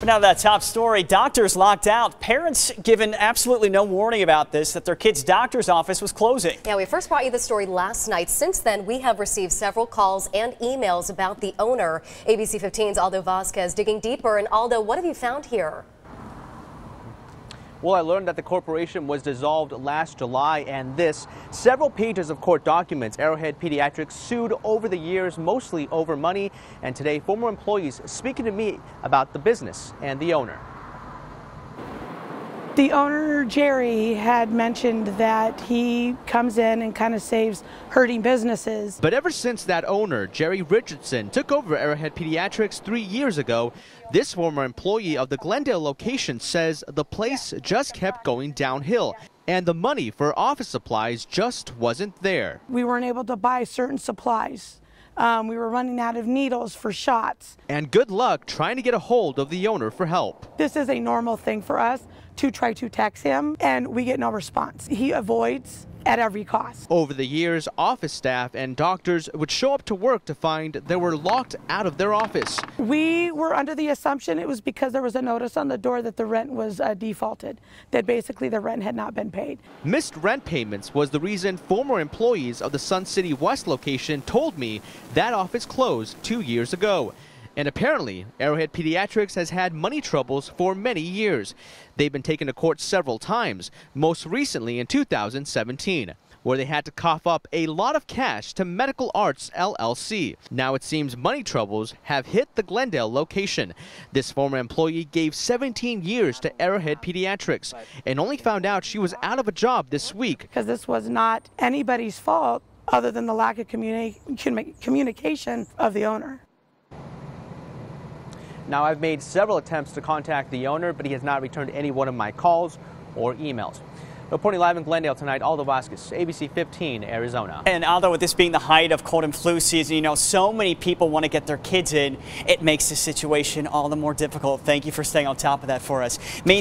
Now that top story, doctors locked out. Parents given absolutely no warning about this, that their kid's doctor's office was closing. Yeah, we first brought you the story last night. Since then, we have received several calls and emails about the owner. ABC 15's Aldo Vasquez digging deeper. And Aldo, what have you found here? Well, I learned that the corporation was dissolved last July, and several pages of court documents. Arrowhead Pediatrics sued over the years, mostly over money, and today former employees speaking to me about the business and the owner. The owner, Jerry, had mentioned that he comes in and kind of saves hurting businesses. But ever since that owner, Jerry Richardson, took over Arrowhead Pediatrics 3 years ago, this former employee of the Glendale location says the place just kept going downhill, and the money for office supplies just wasn't there. We weren't able to buy certain supplies. We were running out of needles for shots. And good luck trying to get a hold of the owner for help. This is a normal thing for us to try to text him, and we get no response. He avoids at every cost. Over the years, office staff and doctors would show up to work to find they were locked out of their office. We were under the assumption it was because there was a notice on the door that the rent was defaulted, that basically the rent had not been paid. Missed rent payments was the reason former employees of the Sun City West location told me that office closed 2 years ago. And apparently, Arrowhead Pediatrics has had money troubles for many years. They've been taken to court several times, most recently in 2017, where they had to cough up a lot of cash to Medical Arts LLC. Now it seems money troubles have hit the Glendale location. This former employee gave 17 years to Arrowhead Pediatrics and only found out she was out of a job this week. Because this was not anybody's fault other than the lack of communication of the owner. Now, I've made several attempts to contact the owner, but he has not returned any one of my calls or emails. Reporting live in Glendale tonight, Aldo Vasquez, ABC 15, Arizona. And Aldo, with this being the height of cold and flu season, you know, so many people want to get their kids in. It makes the situation all the more difficult. Thank you for staying on top of that for us.